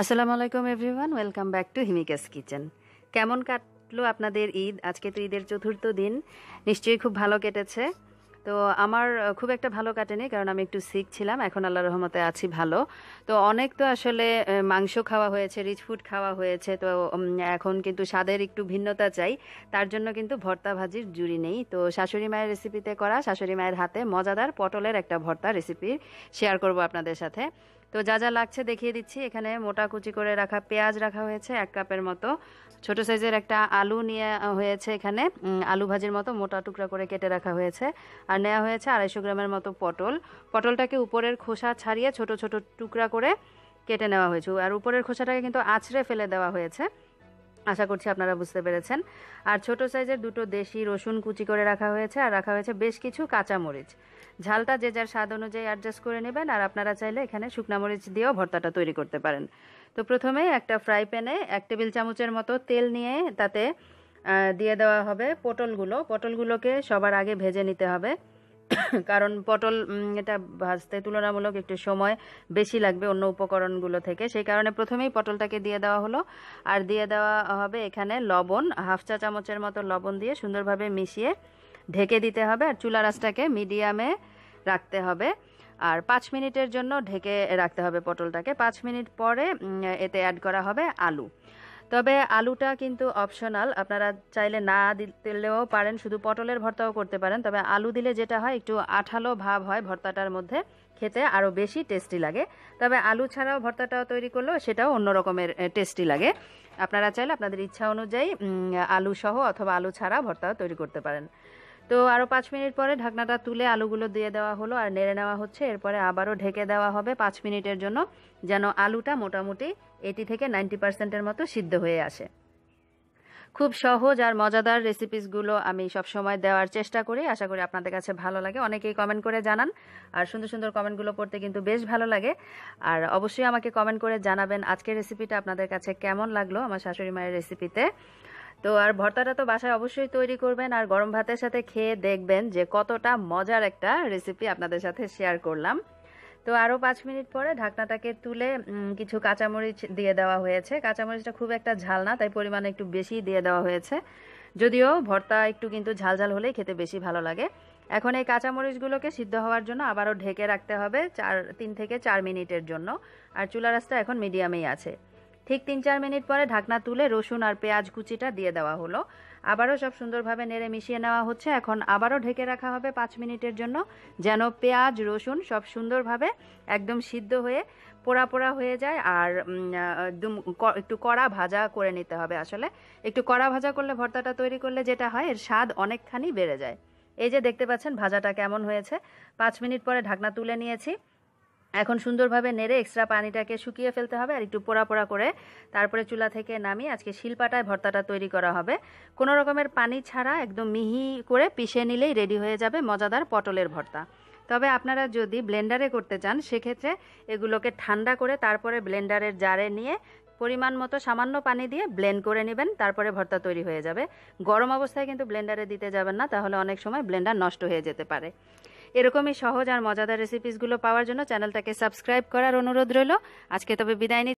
আসসালামু আলাইকুম everyone, welcome back to Himika's kitchen. কেমন কাটলো আপনাদের ঈদ? আজকে তো ঈদের চতুর্থ দিন, নিশ্চয়ই খুব ভালো কেটেছে। তো আমার খুব একটা ভালো কাটেনি, কারণ আমি একটু সিক ছিলাম। এখন আল্লাহর রহমতে আছি ভালো। তো অনেক তো আসলে মাংস খাওয়া হয়েছে, রিচ ফুড খাওয়া হয়েছে। তো এখন কিন্তু স্বাদের একটু ভিন্নতা চাই, তার জন্য কিন্তু ভর্তা ভাজির জুড়ি নেই। তো শাশুড়ি মায়ের রেসিপিতে করা, শাশুড়ি মায়ের হাতে মজাদার পটলের একটা ভর্তা রেসিপি শেয়ার করব আপনাদের সাথে। তো যা যা লাগছে দেখিয়ে দিচ্ছি। এখানে মোটা কুচি করে রাখা পেঁয়াজ রাখা হয়েছে 1 কাপের মতো। ছোট সাইজের একটা আলু নিয়ে হয়েছে, এখানে আলু ভাজির মতো মোটা টুকরা করে কেটে রাখা হয়েছে। আর নেওয়া হয়েছে 250 গ্রামের মতো পটল। পটলটাকে উপরের খোসা ছাড়িয়ে ছোট ছোট টুকরা করে কেটে নেওয়া হয়েছে, আর উপরের খোসাটাকে কিন্তু আঁচড়ে ফেলে দেওয়া হয়েছে। আশা করছি আপনারা বুঝতে পেরেছেন। আর ছোট সাইজের 2টো দেশি রসুন কুচি করে রাখা হয়েছে, আর রাখা হয়েছে বেশ কিছু কাঁচামরিচ। ঝালটা যে যার স্বাদ অনুযায়ী অ্যাডজাস্ট করে নেবেন, আর আপনারা চাইলে এখানে শুকনা মরিচ দিয়েও ভর্তাটা তৈরি করতে পারেন। তো প্রথমে একটা ফ্রাই প্যানে 1 টেবিল চামচের মতো তেল নিয়ে তাতে দিয়ে দেওয়া হবে পটলগুলোকে সবার আগে ভেজে নিতে হবে, কারণ পটল এটা ভাজতে তুলনামূলক একটু সময় বেশি লাগবে অন্য উপকরণগুলো থেকে। সেই কারণে প্রথমেই পটলটাকে দিয়ে দেওয়া হলো। আর দিয়ে দেওয়া হবে এখানে লবণ, 1/2 চা চামচের মতো লবণ দিয়ে সুন্দরভাবে মিশিয়ে ঢেকে দিতে হবে। আর চুলা আঁচটাকে মিডিয়ামে রাখতে হবে। আর 5 মিনিটের জন্য ঢেকে রাখতে হবে পটলটাকে। 5 মিনিট পরে এতে অ্যাড করা হবে আলু। তবে আলুটা কিন্তু অপশনাল, আপনারা চাইলে না দিলেও পারেন, শুধু পটলের ভর্তাও করতে পারেন। তবে আলু দিলে যেটা হয়, একটু আঠালো ভাব হয় ভর্তাটার মধ্যে, খেতে আরও বেশি টেস্টি লাগে। তবে আলু ছাড়াও ভর্তাটাও তৈরি করলেও সেটাও অন্য রকমের টেস্টি লাগে। আপনারা চাইলে আপনাদের ইচ্ছা অনুযায়ী আলু সহ অথবা আলু ছাড়া ভর্তাও তৈরি করতে পারেন। তো আরও 5 মিনিট পরে ঢাকনাটা তুলে আলুগুলো দিয়ে দেওয়া হলো, আর নেড়ে নেওয়া হচ্ছে। এরপরে আবারও ঢেকে দেওয়া হবে 5 মিনিটের জন্য, যেন আলুটা মোটামুটি 80 থেকে 90% মতো সিদ্ধ হয়ে আসে। খুব সহজ আর মজাদার রেসিপিসগুলো আমি সবসময় দেওয়ার চেষ্টা করি। আশা করি আপনাদের কাছে ভালো লাগে। অনেকেই কমেন্ট করে জানান, আর সুন্দর সুন্দর কমেন্টগুলো পড়তে কিন্তু বেশ ভালো লাগে। আর অবশ্যই আমাকে কমেন্ট করে জানাবেন আজকের রেসিপিটা আপনাদের কাছে কেমন লাগলো, আমার শাশুড়ি মায়ের রেসিপিতে। তো আর ভর্তাটা তো বাসায় অবশ্যই তৈরি করবেন, আর গরম ভাতের সাথে খেয়ে দেখবেন যে কতটা মজার একটা রেসিপি আপনাদের সাথে শেয়ার করলাম। তো আরও 5 মিনিট পরে ঢাকনাটাকে তুলে কিছু কাঁচামরিচ দিয়ে দেওয়া হয়েছে। কাঁচামরিচটা খুব একটা ঝাল না, তাই পরিমাণে একটু বেশি দিয়ে দেওয়া হয়েছে। যদিও ভর্তা একটু কিন্তু ঝাল ঝাল হলেই খেতে বেশি ভালো লাগে। এখন এই কাঁচামরিচগুলোকে সিদ্ধ হওয়ার জন্য আবারও ঢেকে রাখতে হবে 3 থেকে 4 মিনিটের জন্য। আর চুলার আঁচটা এখন মিডিয়ামেই আছে। ঠিক 3-4 মিনিট পরে ঢাকনা তুলে রসুন আর পেঁয়াজ কুচিটা দিয়ে দেওয়া হলো। আবারও সব সুন্দরভাবে নেড়ে মিশিয়ে নেওয়া হচ্ছে। এখন আবারও ঢেকে রাখা হবে 5 মিনিটের জন্য, যেন পেঁয়াজ রসুন সব সুন্দরভাবে একদম সিদ্ধ হয়ে পোড়া পোড়া হয়ে যায়। আর একদম একটু কড়া ভাজা করে নিতে হবে। আসলে একটু কড়া ভাজা করলে, ভর্তাটা তৈরি করলে যেটা হয়, এর স্বাদ অনেকখানি বেড়ে যায়। এই যে দেখতে পাচ্ছেন ভাজাটা কেমন হয়েছে। 5 মিনিট পরে ঢাকনা তুলে নিয়েছি। এখন সুন্দরভাবে নেড়ে এক্সট্রা পানিটাকে শুকিয়ে ফেলতে হবে, আর একটু পোড়া পোড়া করে তারপরে চুলা থেকে নামিয়ে আজকে শিলপাটায় ভর্তাটা তৈরি করা হবে। কোনো রকমের পানি ছাড়া একদম মিহি করে পিষে নিলেই রেডি হয়ে যাবে মজাদার পটলের ভর্তা। তবে আপনারা যদি ব্লেন্ডারে করতে চান, সেক্ষেত্রে এগুলোকে ঠান্ডা করে তারপরে ব্লেন্ডারের জারে নিয়ে পরিমাণ মতো সামান্য পানি দিয়ে ব্লেন্ড করে নেবেন, তারপরে ভর্তা তৈরি হয়ে যাবে। গরম অবস্থায় কিন্তু ব্লেন্ডারে দিতে যাবেন না, তাহলে অনেক সময় ব্লেন্ডার নষ্ট হয়ে যেতে পারে। এরকমই সহজ আর মজাদার রেসিপিসগুলো পাওয়ার জন্য চ্যানেলটাকে সাবস্ক্রাইব করার অনুরোধ রইল। আজকে তবে বিদায় নিচ্ছি।